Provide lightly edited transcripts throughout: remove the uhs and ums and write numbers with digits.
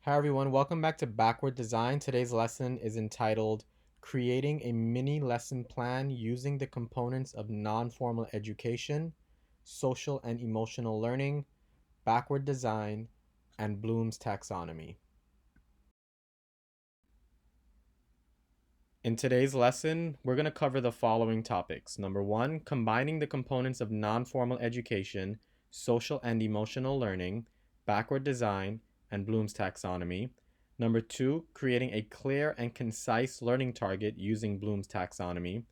Hi everyone, welcome back to Backward Design. Today's lesson is entitled Creating a Mini Lesson Plan Using the Components of Non-Formal Education, Social and Emotional Learning, Backward Design, and Bloom's Taxonomy. In today's lesson, we're going to cover the following topics. Number one, combining the components of non-formal education, social and emotional learning, backward design, and Bloom's taxonomy. Number two, creating a clear and concise learning target using Bloom's taxonomy.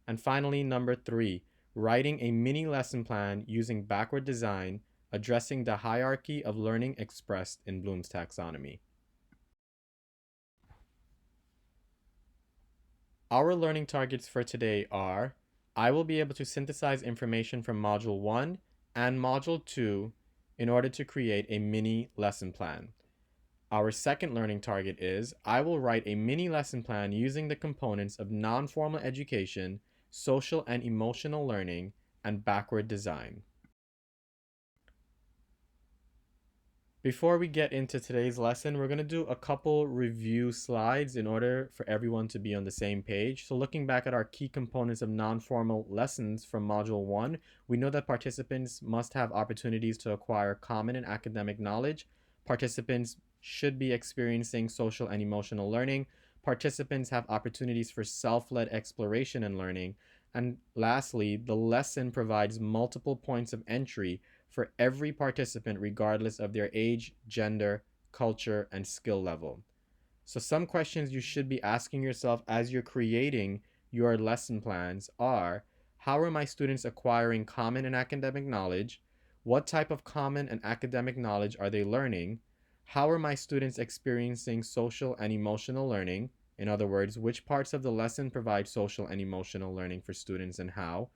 And finally, number three, writing a mini lesson plan using backward design, addressing the hierarchy of learning expressed in Bloom's taxonomy. Our learning targets for today are: I will be able to synthesize information from Module 1 and Module 2 in order to create a mini lesson plan. Our second learning target is: I will write a mini lesson plan using the components of non-formal education, social and emotional learning, and backward design. Before we get into today's lesson, we're going to do a couple review slides in order for everyone to be on the same page. So looking back at our key components of non-formal lessons from Module 1, we know that participants must have opportunities to acquire common and academic knowledge. Participants should be experiencing social and emotional learning. Participants have opportunities for self-led exploration and learning. And lastly, the lesson provides multiple points of entry for every participant regardless of their age, gender, culture, and skill level. So some questions you should be asking yourself as you're creating your lesson plans are: how are my students acquiring common and academic knowledge? What type of common and academic knowledge are they learning? How are my students experiencing social and emotional learning? In other words, which parts of the lesson provide social and emotional learning for students and how?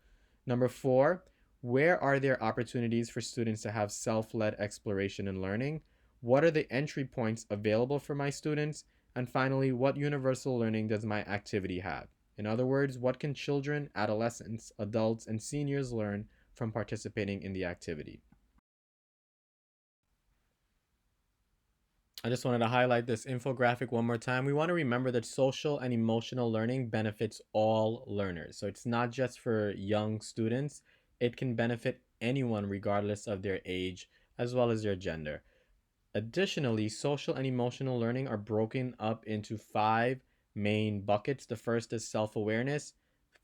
Number four, where are there opportunities for students to have self-led exploration and learning? What are the entry points available for my students? And finally, what universal learning does my activity have? In other words, what can children, adolescents, adults, and seniors learn from participating in the activity? I just wanted to highlight this infographic one more time. We want to remember that social and emotional learning benefits all learners. So it's not just for young students, it can benefit anyone regardless of their age as well as their gender. Additionally, social and emotional learning are broken up into five main buckets. The first is self-awareness,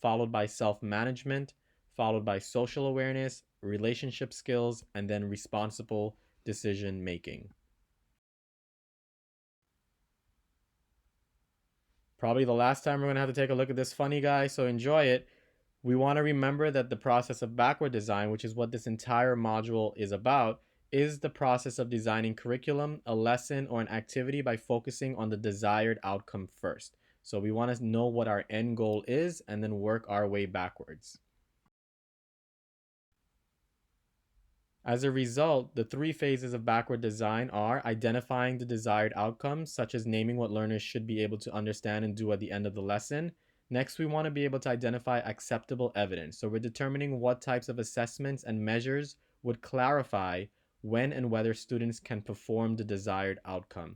followed by self-management, followed by social awareness, relationship skills, and then responsible decision making. Probably the last time we're going to have to take a look at this funny guy, so enjoy it. We want to remember that the process of backward design, which is what this entire module is about, is the process of designing curriculum, a lesson, or an activity by focusing on the desired outcome first. So we want to know what our end goal is and then work our way backwards. As a result, the three phases of backward design are identifying the desired outcomes, such as naming what learners should be able to understand and do at the end of the lesson. Next, we want to be able to identify acceptable evidence. So we're determining what types of assessments and measures would clarify when and whether students can perform the desired outcome.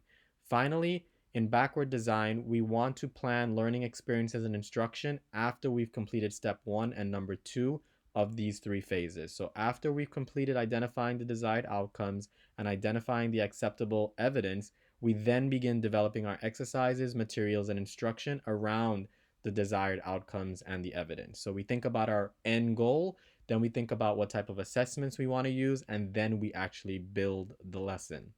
Finally, in backward design, we want to plan learning experiences and instruction after we've completed step one and number two of these three phases. So after we've completed identifying the desired outcomes and identifying the acceptable evidence, we then begin developing our exercises, materials, and instruction around the desired outcomes and the evidence. So we think about our end goal, then we think about what type of assessments we want to use, and then we actually build the lesson.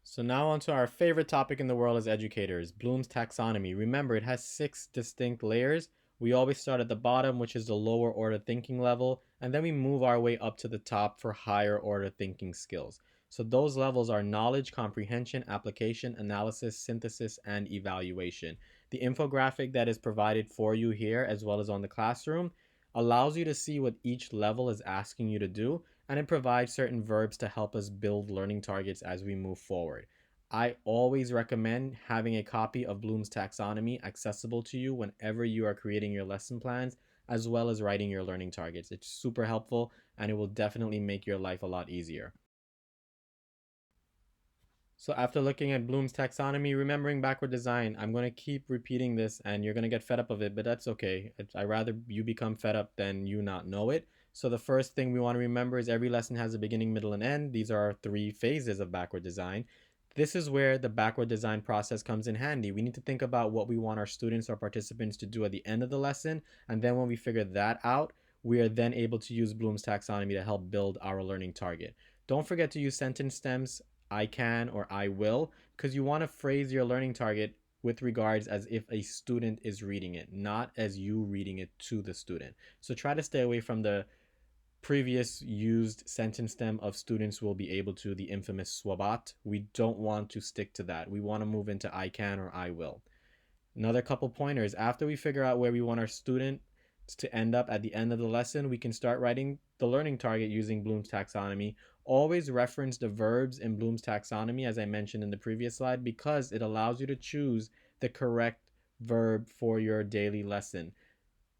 So now on to our favorite topic in the world as educators, Bloom's taxonomy. Remember, it has 6 distinct layers. We always start at the bottom, which is the lower order thinking level, and then we move our way up to the top for higher order thinking skills. So those levels are knowledge, comprehension, application, analysis, synthesis, and evaluation. The infographic that is provided for you here, as well as on the classroom, allows you to see what each level is asking you to do, and it provides certain verbs to help us build learning targets as we move forward. I always recommend having a copy of Bloom's taxonomy accessible to you whenever you are creating your lesson plans, as well as writing your learning targets. It's super helpful and it will definitely make your life a lot easier. So after looking at Bloom's taxonomy, remembering backward design, I'm going to keep repeating this and you're going to get fed up of it, but that's okay. I rather you become fed up than you not know it. So the first thing we want to remember is every lesson has a beginning, middle, and end. These are our three phases of backward design. This is where the backward design process comes in handy. We need to think about what we want our students or participants to do at the end of the lesson. And then when we figure that out, we are then able to use Bloom's taxonomy to help build our learning target. Don't forget to use sentence stems, I can or I will, because you want to phrase your learning target with regards as if a student is reading it, not as you reading it to the student. So try to stay away from the previous used sentence stem of students will be able to, the infamous swabat. We don't want to stick to that. We want to move into I can or I will. Another couple pointers, after we figure out where we want our student to end up at the end of the lesson, we can start writing the learning target using Bloom's taxonomy. Always reference the verbs in Bloom's taxonomy, as I mentioned in the previous slide, because it allows you to choose the correct verb for your daily lesson.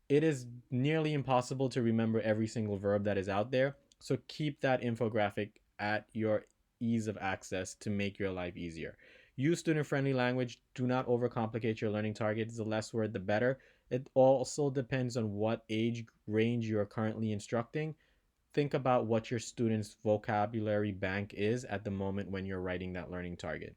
It is nearly impossible to remember every single verb that is out there, so keep that infographic at your ease of access to make your life easier. Use student-friendly language. Do not overcomplicate your learning targets. The less word, the better. It also depends on what age range you are currently instructing. Think about what your student's vocabulary bank is at the moment when you're writing that learning target.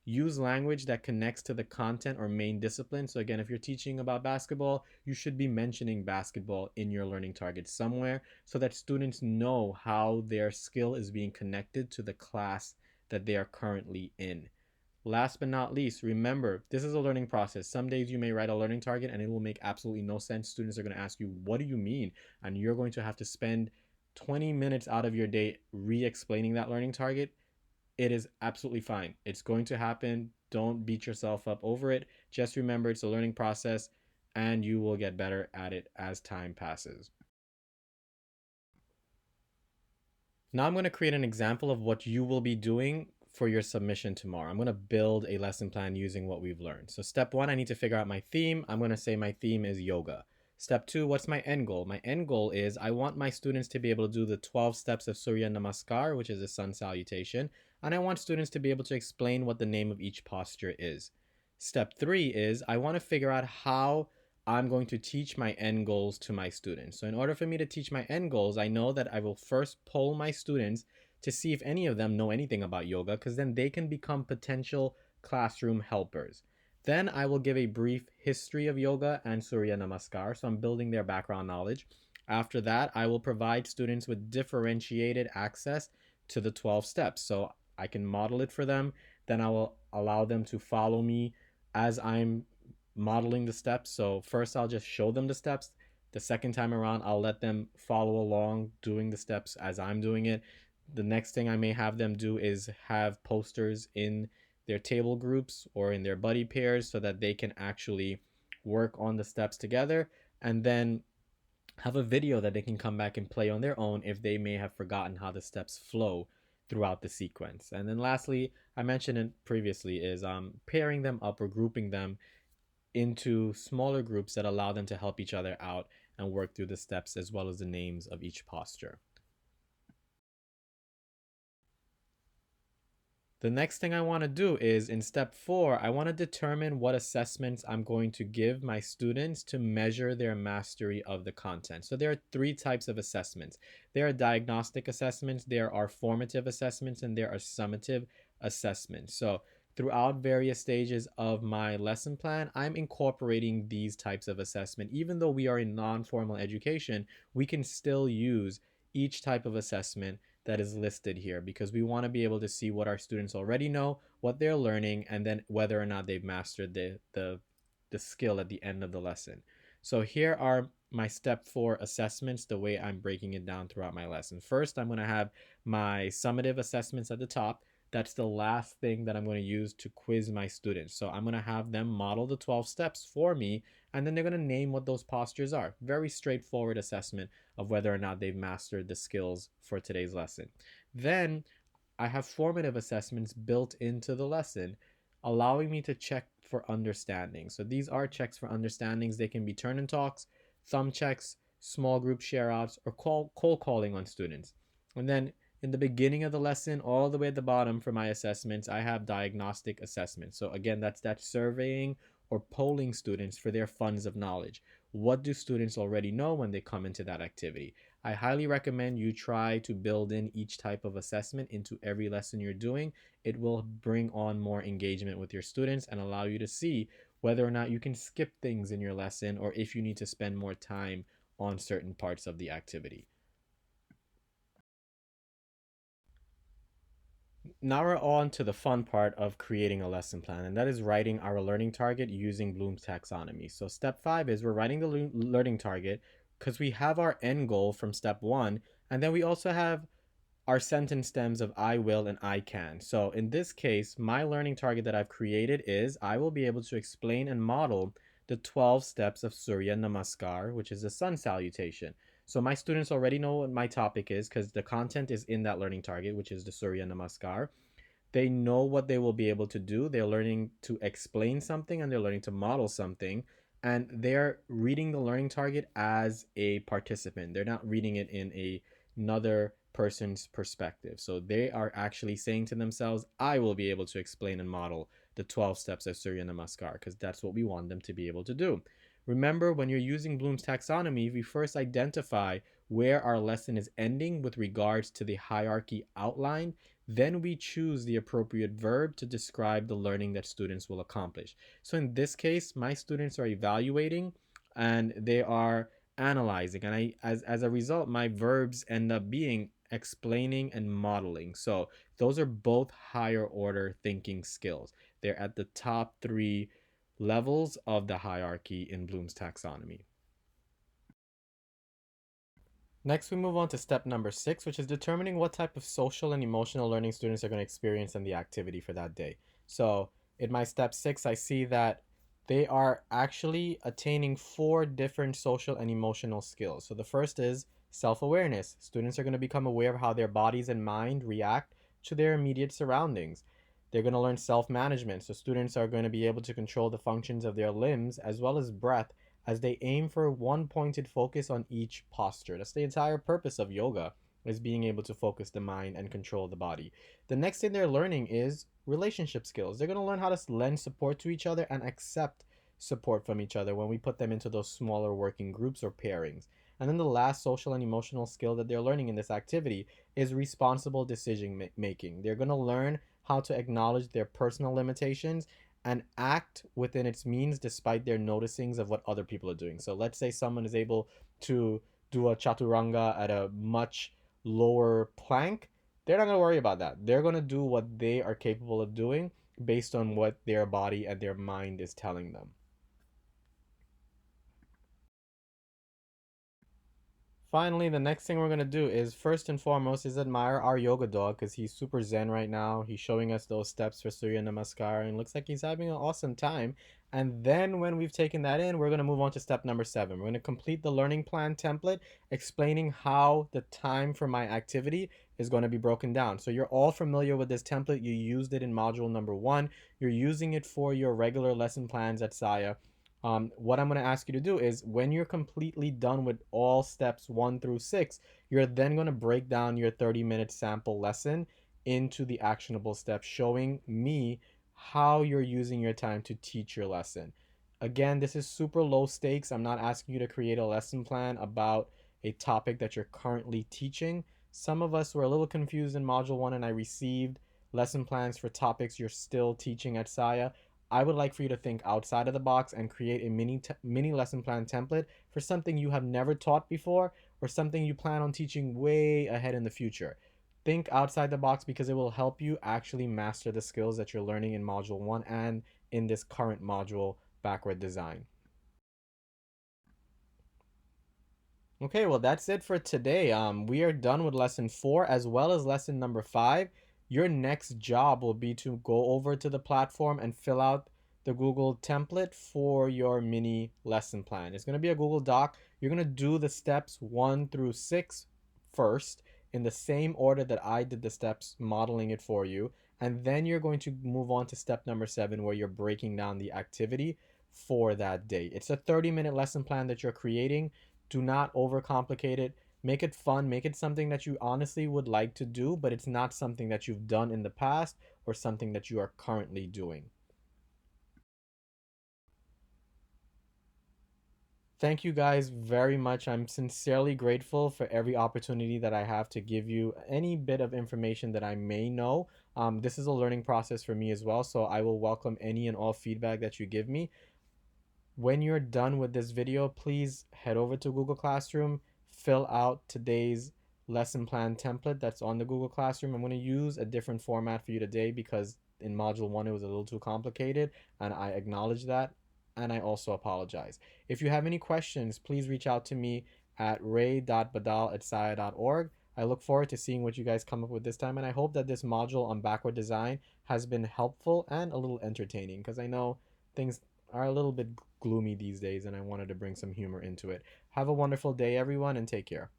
Use language that connects to the content or main discipline. So again, if you're teaching about basketball, you should be mentioning basketball in your learning target somewhere so that students know how their skill is being connected to the class that they are currently in. Last but not least, remember, this is a learning process. Some days you may write a learning target and it will make absolutely no sense. Students are going to ask you, what do you mean? And you're going to have to spend 20 minutes out of your day re-explaining that learning target. It is absolutely fine. It's going to happen. Don't beat yourself up over it. Just remember it's a learning process and you will get better at it as time passes. Now I'm going to create an example of what you will be doing for your submission tomorrow. I'm going to build a lesson plan using what we've learned. So step one, I need to figure out my theme. I'm going to say my theme is yoga. Step two, what's my end goal? My end goal is I want my students to be able to do the 12 steps of Surya Namaskar, which is a sun salutation. And I want students to be able to explain what the name of each posture is. Step three is I want to figure out how I'm going to teach my end goals to my students. So in order for me to teach my end goals, I know that I will first poll my students to see if any of them know anything about yoga, because then they can become potential classroom helpers. Then I will give a brief history of yoga and Surya Namaskar, so I'm building their background knowledge. After that, I will provide students with differentiated access to the 12 steps. So I can model it for them. Then I will allow them to follow me as I'm modeling the steps. So first I'll just show them the steps. The second time around, I'll let them follow along doing the steps as I'm doing it. The next thing I may have them do is have posters in their table groups or in their buddy pairs so that they can actually work on the steps together, and then have a video that they can come back and play on their own if they may have forgotten how the steps flow throughout the sequence. And then lastly, I mentioned it previously, is pairing them up or grouping them into smaller groups that allow them to help each other out and work through the steps as well as the names of each posture. The next thing I want to do is in step 4, I want to determine what assessments I'm going to give my students to measure their mastery of the content. So there are 3 types of assessments. There are diagnostic assessments, there are formative assessments, and there are summative assessments. So throughout various stages of my lesson plan, I'm incorporating these types of assessment. Even though we are in non-formal education, we can still use each type of assessment that is listed here because we want to be able to see what our students already know, what they're learning, and then whether or not they've mastered the skill at the end of the lesson. So here are my step 4 assessments, the way I'm breaking it down throughout my lesson. First, I'm going to have my summative assessments at the top. That's the last thing that I'm going to use to quiz my students. So I'm going to have them model the 12 steps for me, and then they're going to name what those postures are. Very straightforward assessment of whether or not they've mastered the skills for today's lesson. Then I have formative assessments built into the lesson, allowing me to check for understanding. So these are checks for understandings. They can be turn and talks, thumb checks, small group share outs, or cold calling on students. And then In the beginning of the lesson, all the way at the bottom for my assessments, I have diagnostic assessments. So again, that's surveying or polling students for their funds of knowledge. What do students already know when they come into that activity? I highly recommend you try to build in each type of assessment into every lesson you're doing. It will bring on more engagement with your students and allow you to see whether or not you can skip things in your lesson or if you need to spend more time on certain parts of the activity. Now we're on to the fun part of creating a lesson plan, and that is writing our learning target using Bloom's taxonomy. So step 5 is we're writing the learning target because we have our end goal from step 1, and then we also have our sentence stems of I will and I can. So in this case, my learning target that I've created is I will be able to explain and model the 12 steps of Surya Namaskar, which is the sun salutation. So my students already know what my topic is because the content is in that learning target, which is the Surya Namaskar. They know what they will be able to do. They're learning to explain something and they're learning to model something. And they're reading the learning target as a participant. They're not reading it in another person's perspective. So they are actually saying to themselves, I will be able to explain and model the 12 steps of Surya Namaskar because that's what we want them to be able to do. Remember, when you're using Bloom's taxonomy, we first identify where our lesson is ending with regards to the hierarchy outline. Then we choose the appropriate verb to describe the learning that students will accomplish. So in this case, my students are evaluating and they are analyzing. And as a result, my verbs end up being explaining and modeling. So those are both higher order thinking skills. They're at the top 3 levels of the hierarchy in Bloom's taxonomy. Next, we move on to step number 6, which is determining what type of social and emotional learning students are going to experience in the activity for that day. So in my step 6, I see that they are actually attaining 4 different social and emotional skills. So the first is self-awareness. Students are going to become aware of how their bodies and mind react to their immediate surroundings. They're going to learn self-management. So students are going to be able to control the functions of their limbs as well as breath as they aim for one pointed focus on each posture. That's the entire purpose of yoga, is being able to focus the mind and control the body. The next thing they're learning is relationship skills. They're going to learn how to lend support to each other and accept support from each other when we put them into those smaller working groups or pairings. And then the last social and emotional skill that they're learning in this activity is responsible decision making. They're going to learn how to acknowledge their personal limitations and act within its means despite their noticings of what other people are doing. So let's say someone is able to do a chaturanga at a much lower plank. They're not going to worry about that. They're going to do what they are capable of doing based on what their body and their mind is telling them. Finally, the next thing we're going to do is first and foremost is admire our yoga dog because he's super zen right now. He's showing us those steps for Surya Namaskar and looks like he's having an awesome time. And then when we've taken that in, we're going to move on to step number 7. We're going to complete the learning plan template explaining how the time for my activity is going to be broken down. So you're all familiar with this template. You used it in module number 1. You're using it for your regular lesson plans at Saya. What I'm going to ask you to do is when you're completely done with all steps 1 through 6, you're then going to break down your 30-minute sample lesson into the actionable steps, showing me how you're using your time to teach your lesson. Again, this is super low stakes. I'm not asking you to create a lesson plan about a topic that you're currently teaching. Some of us were a little confused in Module 1 and I received lesson plans for topics you're still teaching at Saya. I would like for you to think outside of the box and create a mini lesson plan template for something you have never taught before or something you plan on teaching way ahead in the future. Think outside the box because it will help you actually master the skills that you're learning in Module 1 and in this current module, Backward Design. Okay, well, that's it for today. We are done with lesson 4 as well as lesson number 5. Your next job will be to go over to the platform and fill out the Google template for your mini lesson plan. It's going to be a Google Doc. You're going to do the steps 1 through 6 first in the same order that I did the steps, modeling it for you. And then you're going to move on to step number 7 where you're breaking down the activity for that day. It's a 30-minute lesson plan that you're creating. Do not overcomplicate it. Make it fun, make it something that you honestly would like to do, but it's not something that you've done in the past or something that you are currently doing. Thank you guys very much. I'm sincerely grateful for every opportunity that I have to give you any bit of information that I may know. This is a learning process for me as well, so I will welcome any and all feedback that you give me. When you're done with this video, please head over to Google Classroom, fill out today's lesson plan template that's on the Google Classroom. I'm going to use a different format for you today because in Module 1 it was a little too complicated, and I acknowledge that, and I also apologize. If you have any questions, please reach out to me at ray.badal@saya.org. I look forward to seeing what you guys come up with this time, and I hope that this module on backward design has been helpful and a little entertaining, because I know things are a little bit gloomy these days, and I wanted to bring some humor into it. Have a wonderful day, everyone, and take care.